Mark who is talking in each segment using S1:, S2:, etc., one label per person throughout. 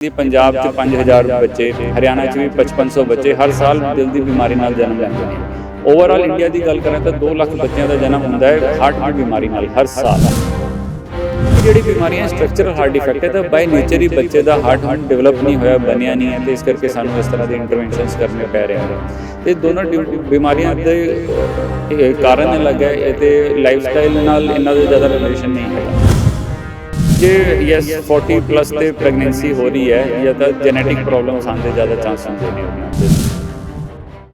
S1: पंजाब च 5000 बच्चे, हरियाणा च भी 5500 बच्चे हर साल दिल की बीमारी नाल जन्म लैंदे ने। ओवरऑल इंडिया की गल करें तो 2 लाख बच्चों का जन्म होंदा है हार्ट की बीमारी नाल हर साल। ਜਿਹੜੀ बीमारियां स्ट्रक्चरल हार्ट डिफेक्ट है तो बाय नेचर ही बच्चे का हार्ट हम डिवेलप नहीं होया बनिया नहीं है तो इस करके सानू इस तरह के इंटरवेंशनस करने पै रहे हैं। तो दोनों बीमारियां के कारण अलग है ये लाइफस्टाइल नाल इन्ना ज़्यादा रिलेशन नहीं है। जे यस 40+ ਤੇ ਪ੍ਰੈਗਨੈਂਸੀ ਹੋ ਰਹੀ ਹੈ ਜਾਂ ਤਾਂ ਜੈਨੇਟਿਕ ਪ੍ਰੋਬਲਮਸ ਆਉਣ ਦੇ ਜ਼ਿਆਦਾ ਚਾਂਸ ਹੁੰਦੇ ਨੇ ਉਹਨਾਂ ਦੇ।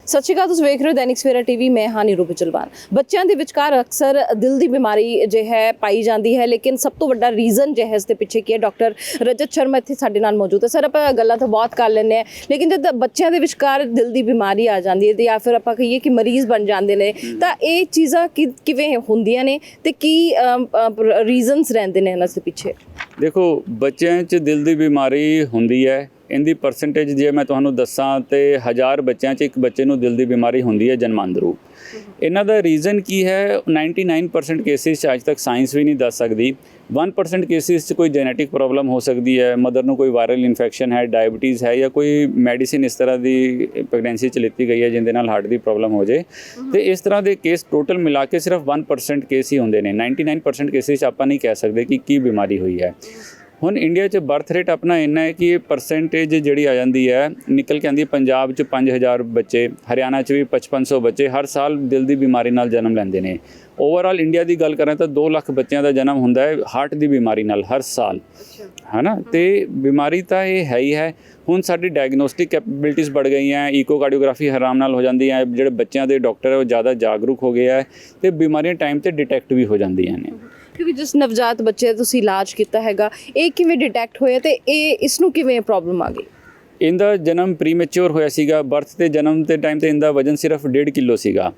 S2: ਸਤਿ ਸ਼੍ਰੀ ਅਕਾਲ, ਤੁਸੀਂ ਵੇਖ ਰਹੇ ਹੋ ਦੈਨਿਕ ਸਵੇਰਾ ਟੀਵੀ। ਮੈਂ ਹਾਂ ਨੀਰੂ ਬਚਲਵਾਨ। ਬੱਚਿਆਂ ਦੇ ਵਿਚਕਾਰ ਅਕਸਰ ਦਿਲ ਦੀ ਬਿਮਾਰੀ ਜੋ ਹੈ ਪਾਈ ਜਾਂਦੀ ਹੈ, ਲੇਕਿਨ ਸਭ ਤੋਂ ਵੱਡਾ ਰੀਜ਼ਨ ਜੋ ਹੈ ਇਸ ਦੇ ਪਿੱਛੇ ਕੀ ਹੈ। ਡਾਕਟਰ ਰਜਤ ਸ਼ਰਮਾ ਇੱਥੇ ਸਾਡੇ ਨਾਲ ਮੌਜੂਦ ਹੈ। ਸਰ, ਆਪਾਂ ਗੱਲਾਂ ਤਾਂ ਬਹੁਤ ਕਰ ਲੈਂਦੇ ਹਾਂ, ਲੇਕਿਨ ਜਦ ਬੱਚਿਆਂ ਦੇ ਵਿਚਕਾਰ ਦਿਲ ਦੀ ਬਿਮਾਰੀ ਆ ਜਾਂਦੀ ਹੈ ਤੇ ਜਾਂ ਫਿਰ ਆਪਾਂ ਕਹੀਏ ਕਿ ਮਰੀਜ਼ ਬਣ ਜਾਂਦੇ ਨੇ ਤਾਂ ਇਹ ਚੀਜ਼ਾਂ ਕਿਵੇਂ ਹੁੰਦੀਆਂ ਨੇ ਤੇ ਕੀ ਰੀਜ਼ਨਸ ਰਹਿੰਦੇ ਨੇ ਇਹਨਾਂ ਦੇ ਪਿੱਛੇ?
S1: देखो, बच्चों च दिल की बीमारी होंदी है, इनकी परसेंटेज जे मैं तुहानू दसां तो 1000 बच्चों च एक बच्चे नूं दिल की बीमारी होंदी है जन्मांदरू। इन्हां दा रीज़न की है 99% केसिस अज तक साइंस भी नहीं दस सकती। 1% केसिस कोई जेनेटिक प्रॉब्लम हो सकती है, मदर नूं कोई वायरल इन्फेक्शन है, डायबिटीज़ है या कोई मैडिसिन इस तरह की प्रेगनेंसी च लिती गई है जिंदे नाल हार्ट की प्रॉब्लम हो जाए। तो इस तरह के केस टोटल मिला के सिर्फ 1% केस ही होंगे ने। 99% केसिस आप नहीं कह सकते कि की बीमारी हुई है। ਹੁਣ ਇੰਡੀਆ 'ਚ ਬਰਥ ਰੇਟ ਆਪਣਾ ਇੰਨਾ ਹੈ ਕਿ ਇਹ ਪਰਸੈਂਟੇਜ ਜਿਹੜੀ ਆ ਜਾਂਦੀ ਹੈ ਨਿਕਲ ਕੇ ਆਉਂਦੀ ਹੈ। ਪੰਜਾਬ 'ਚ 5000 ਬੱਚੇ, ਹਰਿਆਣਾ 'ਚ ਵੀ 5500 ਬੱਚੇ ਹਰ ਸਾਲ ਦਿਲ ਦੀ ਬਿਮਾਰੀ ਨਾਲ ਜਨਮ ਲੈਂਦੇ ਨੇ। ਓਵਰਆਲ ਇੰਡੀਆ ਦੀ ਗੱਲ ਕਰਾਂ ਤਾਂ 2 ਲੱਖ ਬੱਚਿਆਂ ਦਾ ਜਨਮ ਹੁੰਦਾ ਹੈ ਹਾਰਟ ਦੀ ਬਿਮਾਰੀ ਨਾਲ ਹਰ ਸਾਲ, ਹੈ ਨਾ। ਅਤੇ ਬਿਮਾਰੀ ਤਾਂ ਇਹ ਹੈ ਹੀ ਹੈ। ਹੁਣ ਸਾਡੀ ਡਾਇਗਨੋਸਟਿਕ ਕੈਪੇਬਿਲਿਟੀਜ਼ बढ़ ਗਈਆਂ, ਈਕੋਕਾਰਡੀਓਗ੍ਰਾਫੀ ਆਰਾਮ ਨਾਲ ਹੋ ਜਾਂਦੀ ਹੈ, ਜਿਹੜੇ ਬੱਚਿਆਂ ਦੇ ਡਾਕਟਰ ਹੈ ਉਹ ਜ਼ਿਆਦਾ ਜਾਗਰੂਕ ਹੋ ਗਏ ਹੈ ਅਤੇ ਬਿਮਾਰੀਆਂ ਟਾਈਮ 'ਤੇ ਡਿਟੈਕਟ ਵੀ ਹੋ ਜਾਂਦੀਆਂ ਨੇ।
S2: ਕਿਉਂਕਿ ਜਿਸ ਨਵਜਾਤ ਬੱਚੇ ਦਾ ਤੁਸੀਂ ਇਲਾਜ ਕੀਤਾ ਹੈਗਾ, ਇਹ ਕਿਵੇਂ ਡਿਟੈਕਟ ਹੋਇਆ ਤੇ ਇਸ ਨੂੰ ਕਿਵੇਂ ਪ੍ਰੋਬਲਮ ਆ ਗਈ?
S1: ਇਹਦਾ ਜਨਮ ਪ੍ਰੀਮੈਚੁਰ ਹੋਇਆ ਸੀਗਾ। ਬਰਥ ਤੇ ਜਨਮ ਦੇ ਟਾਈਮ ਤੇ ਇਹਦਾ ਵਜਨ ਸਿਰਫ 1.5 ਕਿਲੋ ਸੀਗਾ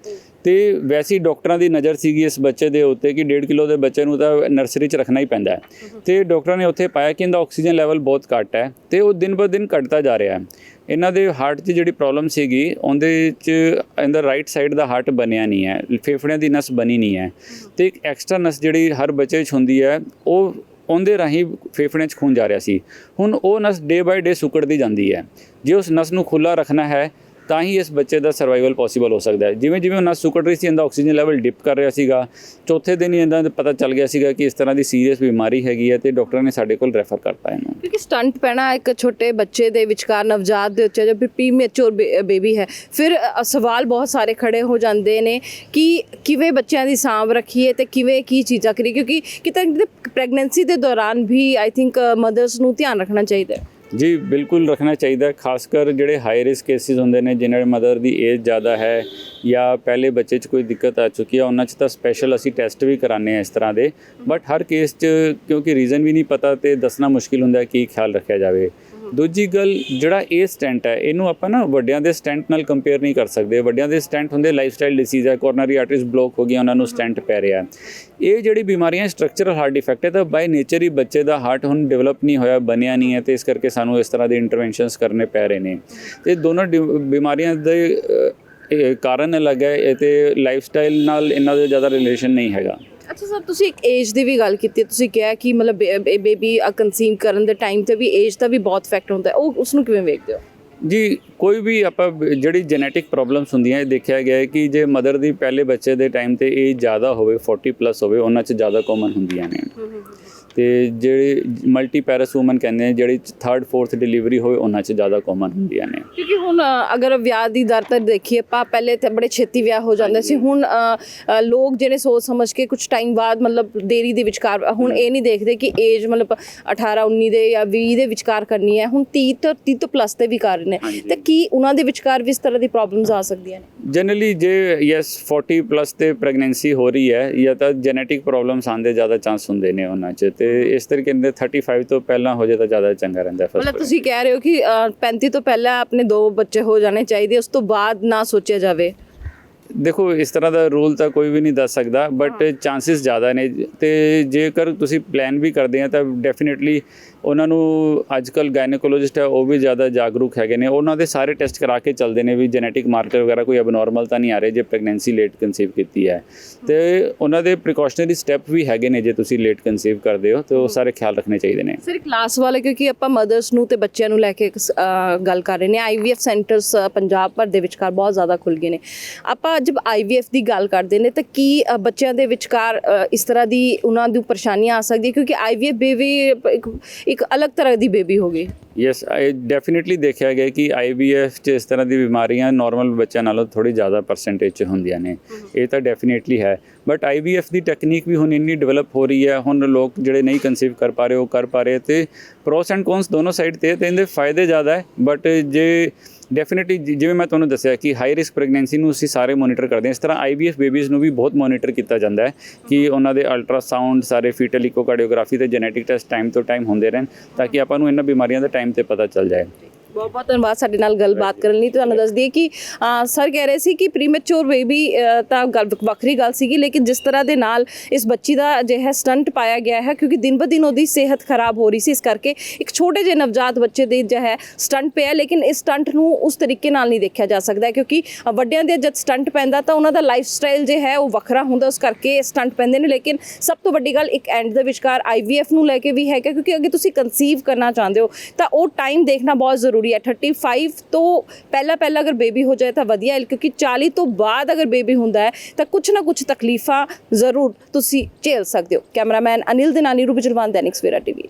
S1: ਤੇ ਵੈਸੇ ਹੀ ਡਾਕਟਰਾਂ ਦੀ ਨਜ਼ਰ ਸੀਗੀ ਇਸ ਬੱਚੇ ਦੇ ਉੱਤੇ ਕਿ 1.5 ਕਿਲੋ ਦੇ ਬੱਚੇ ਨੂੰ ਤਾਂ ਨਰਸਰੀ 'ਚ ਰੱਖਣਾ ਹੀ ਪੈਂਦਾ ਹੈ। ਤੇ ਡਾਕਟਰਾਂ ਨੇ ਉੱਥੇ ਪਾਇਆ ਕਿ ਇਹਦਾ ਆਕਸੀਜਨ ਲੈਵਲ ਬਹੁਤ ਘੱਟ ਹੈ ਤੇ ਉਹ ਦਿਨ ਬ ਦਿਨ ਘਟਦਾ ਜਾ ਰਿਹਾ ਹੈ। ਇਹਨਾਂ ਦੇ ਹਾਰਟ 'ਚ ਜਿਹੜੀ ਪ੍ਰੋਬਲਮ ਸੀਗੀ ਉਹਦੇ 'ਚ ਇਹਦਾ ਰਾਈਟ ਸਾਈਡ ਦਾ ਹਾਰਟ ਬਣਿਆ ਨਹੀਂ ਹੈ, ਫੇਫੜਿਆਂ ਦੀ ਨਸ ਬਣੀ ਨਹੀਂ ਹੈ ਤੇ ਇੱਕ ਐਕਸਟਰਾ ਨਸ ਜਿਹੜੀ ਹਰ ਬੱਚੇ 'ਚ ਹੁੰਦੀ ਹੈ ਉਹ ਉਹਦੇ ਰਾਹੀਂ ਫੇਫੜਿਆਂ 'ਚ ਖੂਨ ਜਾ ਰਿਹਾ ਸੀ। ਹੁਣ ਉਹ ਨਸ ਡੇ ਬਾਏ ਡੇ ਸੁੱਕੜਦੀ ਜਾਂਦੀ ਹੈ। ਜੇ ਉਸ ਨਸ ਨੂੰ ਖੁੱਲ੍ਹਾ ਰੱਖਣਾ ਹੈ ਤਾਂ ਹੀ ਇਸ ਬੱਚੇ ਦਾ ਸਰਵਾਈਵਲ ਪੋਸੀਬਲ ਹੋ ਸਕਦਾ ਹੈ। ਜਿਵੇਂ ਜਿਵੇਂ ਉਹ ਨਸ ਸੁੱਕੜ ਰਹੀ ਸੀ ਇਹਦਾ ਆਕਸੀਜਨ ਲੈਵਲ ਡਿਪ ਕਰ ਰਿਹਾ ਸੀਗਾ। ਚੌਥੇ ਦਿਨ ਹੀ ਇਹਦਾ ਪਤਾ ਚੱਲ ਗਿਆ ਸੀਗਾ ਕਿ ਇਸ ਤਰ੍ਹਾਂ ਦੀ ਸੀਰੀਅਸ ਬਿਮਾਰੀ ਹੈਗੀ ਹੈ ਤੇ ਡਾਕਟਰ ਨੇ ਸਾਡੇ ਕੋਲ ਰੈਫਰ ਕਰਤਾ ਇਹਨੂੰ।
S2: ਕਿਉਂਕਿ ਸਟੰਟ ਪੈਣਾ ਇੱਕ ਛੋਟੇ ਬੱਚੇ ਦੇ ਵਿਚਕਾਰ, ਨਵਜਾਤ ਦੇ ਉੱਤੇ, ਜੋ ਪ੍ਰੀਮੈਚੁਰ ਬੇਬੀ ਹੈ, ਫਿਰ ਸਵਾਲ ਬਹੁਤ ਸਾਰੇ ਖੜੇ ਹੋ ਜਾਂਦੇ ਨੇ ਕਿ ਕਿਵੇਂ ਬੱਚਿਆਂ ਦੀ ਸਾਂਭ ਰੱਖੀਏ ਤੇ ਕਿਵੇਂ ਕੀ ਚੀਜ਼ਾਂ ਕਰੀਏ, ਕਿਉਂਕਿ ਕਿਤੇ ਪ੍ਰੈਗਨੈਂਸੀ ਦੇ ਦੌਰਾਨ ਵੀ ਆਈ ਥਿੰਕ ਮਦਰਸ ਨੂੰ ਧਿਆਨ ਰੱਖਣਾ ਚਾਹੀਦਾ ਹੈ।
S1: जी बिल्कुल रखना चाहिए, खासकर जोड़े हाई रिस्क केसिस होंगे ने जिन्हें मदर की एज ज़्यादा है या पहले बच्चे कोई दिक्कत आ चुकी है उन्होंने तो स्पैशल असी टैसट भी कराने इस तरह के। बट हर केस क्योंकि रीज़न भी नहीं पता तो दसना मुश्किल होंगे कि ख्याल रखा जाए। दूजी गल जोड़ा ये स्टेंट है इनू आप ना वड्डियां दे स्टेंट नाल कंपेयर नहीं कर सकते। वड्डियां दे स्टेंट होंगे लाइफस्टाइल डिसीज़ है, कोरोनरी आर्टरीज ब्लॉक हो गई उन्होंने स्टेंट पै रहा है। ये जिहड़ी बीमारियां स्ट्रक्चरल हार्ट डिफेक्ट है तो बाय नेचर ही बच्चे का हार्ट हुण डिवेलप नहीं होया बनिया नहीं है तो इस करके सानू इस तरह के इंटरवेंशनस करने पै रहे हैं। तो दोनों बीमारियां दे कारण अलग है, ये लाइफस्टाइल नाल इन्ना ज़्यादा रिलेशन नहीं हैगा।
S2: ਅੱਛਾ ਸਰ, ਤੁਸੀਂ ਇੱਕ ਏਜ ਦੀ ਵੀ ਗੱਲ ਕੀਤੀ। ਤੁਸੀਂ ਕਿਹਾ ਕਿ ਮਤਲਬ ਬੇਬੀ ਕਨਸੀਵ ਕਰਨ ਦੇ ਟਾਈਮ ਤੇ ਵੀ ਏਜ ਦਾ ਵੀ ਬਹੁਤ ਇਫੈਕਟ ਹੁੰਦਾ ਹੈ, ਉਹ ਉਸ ਨੂੰ ਕਿਵੇਂ ਵੇਖਦੇ ਹੋ? ਜੀ ਕੋਈ ਵੀ ਆਪਾਂ ਜਿਹੜੀ ਜੈਨੇਟਿਕ ਪ੍ਰੋਬਲਮਸ ਹੁੰਦੀਆਂ ਇਹ ਦੇਖਿਆ ਗਿਆ ਹੈ ਕਿ ਜੇ ਮਦਰ ਦੀ ਪਹਿਲੇ ਬੱਚੇ ਦੇ ਟਾਈਮ ਤੇ ਏਜ ਜ਼ਿਆਦਾ ਹੋਵੇ, 40+ ਹੋਵੇ, ਉਹਨਾਂ 'ਚ ਜ਼ਿਆਦਾ ਕਾਮਨ ਹੁੰਦੀਆਂ ਨੇ। ਤੇ ਜਿਹੜੇ ਮਲਟੀਪੈਰਸ ਵੂਮਨ ਕਹਿੰਦੇ ਨੇ ਜਿਹੜੀ 3rd 4th ਡਿਲੀਵਰੀ ਹੋਵੇ ਉਹਨਾਂ 'ਚ ਜ਼ਿਆਦਾ ਕਾਮਨ ਹੁੰਦੀਆਂ ਨੇ। ਕਿਉਂਕਿ ਹੁਣ ਅਗਰ ਵਿਆਹ ਦੀ ਦਰ ਤਾਂ ਦੇਖੀਏ ਆਪਾਂ, ਪਹਿਲੇ ਤਾਂ ਬੜੇ ਛੇਤੀ ਵਿਆਹ ਹੋ ਜਾਂਦੇ ਸੀ। ਹੁਣ ਲੋਕ ਜਿਹੜੇ ਸੋਚ ਸਮਝ ਕੇ ਕੁਝ ਟਾਈਮ ਬਾਅਦ ਮਤਲਬ ਦੇਰੀ ਦੇ ਵਿਚਕਾਰ, ਹੁਣ ਇਹ ਨਹੀਂ ਦੇਖਦੇ ਕਿ ਏਜ ਮਤਲਬ 18 19 ਦੇ ਜਾਂ 20 ਦੇ ਵਿਚਕਾਰ ਕਰਨੀ ਹੈ, ਹੁਣ 30 ਤੋਂ ਪਲੱਸ ਤੇ ਵੀ ਕਰ ਰਹੇ ਨੇ। ਤੇ ਕੀ ਉਹਨਾਂ ਦੇ ਵਿਚਕਾਰ ਵੀ ਇਸ ਤਰ੍ਹਾਂ ਦੀ ਪ੍ਰੋਬਲਮਸ ਆ ਸਕਦੀਆਂ ਨੇ?
S1: ਜਨਰਲੀ ਜੇ ਯਸ 40+ ਤੇ ਪ੍ਰੈਗਨੈਂਸੀ ਹੋ ਰਹੀ ਹੈ ਜਾਂ ਤਾਂ ਜੈਨੇਟਿਕ ਪ੍ਰੋਬਲਮਸ ਆਉਣ ਦੇ ਜ਼ਿਆਦਾ ਚਾਂਸ ਹੁੰਦੇ ਨੇ ਉਹਨਾਂ 'ਚ। ਤੇ ਇਸ ਤਰੀਕੇ ਦੇ 35 ਤੋਂ ਪਹਿਲਾਂ ਹੋ ਜਾਏ ਤਾਂ ਜ਼ਿਆਦਾ ਚੰਗਾ ਰਹਿੰਦਾ।
S2: ਮਤਲਬ ਤੁਸੀਂ ਕਹਿ ਰਹੇ ਹੋ ਕਿ 35 ਤੋਂ ਪਹਿਲਾਂ ਆਪਣੇ 2 ਬੱਚੇ ਹੋ ਜਾਣੇ ਚਾਹੀਦੇ, ਉਸ ਤੋਂ ਬਾਅਦ ਨਾ ਸੋਚਿਆ ਜਾਵੇ?
S1: देखो इस तरह का रूल तो कोई भी नहीं दस सकता, बट चांसिस ज़्यादा ने। तो जेकर तुसी प्लान भी करते हैं तो डेफिनेटली ਉਹਨਾਂ ਨੂੰ ਅੱਜ ਕੱਲ੍ਹ ਗਾਇਨੋਕੋਲੋਜਿਸਟ ਹੈ ਉਹ ਵੀ ਜ਼ਿਆਦਾ ਜਾਗਰੂਕ ਹੈਗੇ ਨੇ, ਉਹਨਾਂ ਦੇ ਸਾਰੇ ਟੈਸਟ ਕਰਾ ਕੇ ਚੱਲਦੇ ਨੇ ਵੀ ਜੈਨੇਟਿਕ ਮਾਰਕਰ ਵਗੈਰਾ ਕੋਈ ਅਬਨੋਰਮਲ ਤਾਂ ਨਹੀਂ ਆ ਰਹੇ ਜੇ ਪ੍ਰੈਗਨੈਂਸੀ ਲੇਟ ਕਨਸੀਵ ਕੀਤੀ ਹੈ। ਤੇ ਉਹਨਾਂ ਦੇ ਪ੍ਰੀਕਾਸ਼ਨਰੀ ਸਟੈਪ ਵੀ ਹੈਗੇ ਨੇ ਜੇ ਤੁਸੀਂ ਲੇਟ ਕਨਸੀਵ ਕਰਦੇ ਹੋ ਤੇ ਉਹ ਸਾਰੇ ਖਿਆਲ ਰੱਖਣੇ ਚਾਹੀਦੇ ਨੇ।
S2: ਸਰ ਕਲਾਸ ਵਾਲੇ, ਕਿਉਂਕਿ ਆਪਾਂ ਮਦਰਸ ਨੂੰ ਤੇ ਬੱਚਿਆਂ ਨੂੰ ਲੈ ਕੇ ਗੱਲ ਕਰ ਰਹੇ ਨੇ, IVF ਸੈਂਟਰਸ ਪੰਜਾਬ ਭਰ ਦੇ ਵਿਚਕਾਰ ਬਹੁਤ ਜ਼ਿਆਦਾ ਖੁੱਲ ਗਏ ਨੇ। ਆਪਾਂ ਜਦ IVF ਦੀ ਗੱਲ ਕਰਦੇ ਨੇ ਤਾਂ ਕੀ ਬੱਚਿਆਂ ਦੇ ਵਿਚਕਾਰ ਇਸ ਤਰ੍ਹਾਂ ਦੀ ਉਹਨਾਂ ਦੀ ਪਰੇਸ਼ਾਨੀਆਂ ਆ ਸਕਦੀ, ਕਿਉਂਕਿ IVF ਬੇਬੀ ਇੱਕ ਅਲੱਗ ਤਰ੍ਹਾਂ ਦੀ ਬੇਬੀ ਹੋ ਗਈ।
S1: ਯੈਸ, ਡੈਫੀਨੇਟਲੀ ਦੇਖਿਆ ਗਿਆ ਕਿ IVF 'ਚ ਇਸ ਤਰ੍ਹਾਂ ਦੀ ਬਿਮਾਰੀਆਂ ਨਾਰਮਲ ਬੱਚਿਆਂ ਨਾਲੋਂ ਥੋੜ੍ਹੀ ਜ਼ਿਆਦਾ ਪਰਸੈਂਟੇਜ 'ਚ ਹੁੰਦੀਆਂ ਨੇ, ਇਹ ਤਾਂ ਡੈਫੀਨੇਟਲੀ ਹੈ। ਬਟ IVF ਦੀ ਟੈਕਨੀਕ ਵੀ ਹੁਣ ਇੰਨੀ ਡਿਵੈਲਪ ਹੋ ਰਹੀ ਹੈ, ਹੁਣ ਲੋਕ ਜਿਹੜੇ ਨਹੀਂ ਕਨਸੀਵ ਕਰ ਪਾ ਰਹੇ ਉਹ ਕਰ ਪਾ ਰਹੇ, ਤੇ ਪ੍ਰੋਸ ਐਂਡ ਕੌਨਸ ਦੋਨੋਂ ਸਾਈਡ 'ਤੇ ਤੇ ਇਹਦੇ ਫਾਇਦੇ ਜ਼ਿਆਦਾ ਹੈ। ਬਟ ਜੇ ਡੈਫੀਨੇਟਲੀ ਜਿਵੇਂ ਮੈਂ ਤੁਹਾਨੂੰ ਦੱਸਿਆ ਕਿ ਹਾਈ ਰਿਸਕ ਪ੍ਰੈਗਨੈਂਸੀ ਨੂੰ ਅਸੀਂ ਸਾਰੇ ਮੋਨੀਟਰ ਕਰਦੇ ਹਾਂ, ਇਸ ਤਰ੍ਹਾਂ IVF ਬੇਬੀਜ਼ ਨੂੰ ਵੀ ਬਹੁਤ ਮੋਨੀਟਰ ਕੀਤਾ ਜਾਂਦਾ ਹੈ ਕਿ ਉਹਨਾਂ ਦੇ ਅਲਟਰਾਸਾਊਂਡ, ਸਾਰੇ ਫੀਟਲ ਇਕੋਕਾਰਡੀਓਗ੍ਰਾਫੀ ਤੇ ਜੈਨੇਟਿਕ ਟੈਸਟ ਟਾਈਮ ਤੋਂ ਟਾਈਮ ਹੁੰਦੇ ਰਹਿਣ ਤਾਂ ਕਿ ਆਪਾਂ ਨੂੰ ਇਹਨਾਂ ਬਿਮਾਰੀਆਂ ਦਾ ਟਾਈਮ ਤੇ ਪਤਾ ਚੱਲ ਜਾਏ।
S2: ਬਹੁਤ ਬਹੁਤ ਧੰਨਵਾਦ ਸਾਡੇ ਨਾਲ ਗੱਲਬਾਤ ਕਰਨ ਲਈ। ਤੁਹਾਨੂੰ ਦੱਸ ਦਈਏ ਕਿ ਸਰ ਕਹਿ ਰਹੇ ਸੀ ਕਿ ਪ੍ਰੀਮੈਚੁਰ ਬੇਬੀ ਤਾਂ ਗੱਲ ਵੱਖਰੀ ਗੱਲ ਸੀਗੀ, ਲੇਕਿਨ ਜਿਸ ਤਰ੍ਹਾਂ ਦੇ ਨਾਲ ਇਸ ਬੱਚੀ ਦਾ ਅਜਿਹਾ ਸਟੰਟ ਪਾਇਆ ਗਿਆ ਹੈ, ਕਿਉਂਕਿ ਦਿਨ ਬ ਦਿਨ ਉਹਦੀ ਸਿਹਤ ਖਰਾਬ ਹੋ ਰਹੀ ਸੀ, ਇਸ ਕਰਕੇ ਇੱਕ ਛੋਟੇ ਜਿਹੇ ਨਵਜਾਤ ਬੱਚੇ ਦੇ ਜੋ ਹੈ ਸਟੰਟ ਪਿਆ। ਲੇਕਿਨ ਇਸ ਸਟੰਟ ਨੂੰ ਉਸ ਤਰੀਕੇ ਨਾਲ ਨਹੀਂ ਦੇਖਿਆ ਜਾ ਸਕਦਾ, ਕਿਉਂਕਿ ਵੱਡਿਆਂ ਦੇ ਜਦ ਸਟੰਟ ਪੈਂਦਾ ਤਾਂ ਉਹਨਾਂ ਦਾ ਲਾਈਫ ਸਟਾਈਲ ਜੋ ਹੈ ਉਹ ਵੱਖਰਾ ਹੁੰਦਾ, ਉਸ ਕਰਕੇ ਸਟੰਟ ਪੈਂਦੇ ਨੇ। ਲੇਕਿਨ ਸਭ ਤੋਂ ਵੱਡੀ ਗੱਲ ਇੱਕ ਐਂਡ ਦੇ ਵਿਚਕਾਰ IVF ਨੂੰ ਲੈ ਕੇ ਵੀ ਹੈਗਾ, ਕਿਉਂਕਿ ਅਗਰ ਤੁਸੀਂ ਕਨਸੀਵ ਕਰਨਾ ਚਾਹੁੰਦੇ ਹੋ ਤਾਂ ਉਹ ਟਾਈਮ ਦੇਖਣਾ ਬਹੁਤ ਜ਼ਰੂਰੀ ਹੈ। 35 ਤੋਂ ਪਹਿਲਾਂ ਅਗਰ ਬੇਬੀ ਹੋ ਜਾਏ ਤਾਂ ਵਧੀਆ ਹੈ, ਕਿਉਂਕਿ 40 ਤੋਂ ਬਾਅਦ ਅਗਰ ਬੇਬੀ ਹੁੰਦਾ ਹੈ ਤਾਂ ਕੁਛ ਨਾ ਕੁਛ ਤਕਲੀਫਾਂ ਜ਼ਰੂਰ ਤੁਸੀਂ ਝੇਲ ਸਕਦੇ ਹੋ। ਕੈਮਰਾਮੈਨ ਅਨਿਲ ਦੇ ਨਾਲ ਨੀਰੂ ਬਿਜਰਵਾਨ, ਦੈਨਿਕ ਸਵੇਰਾ TV।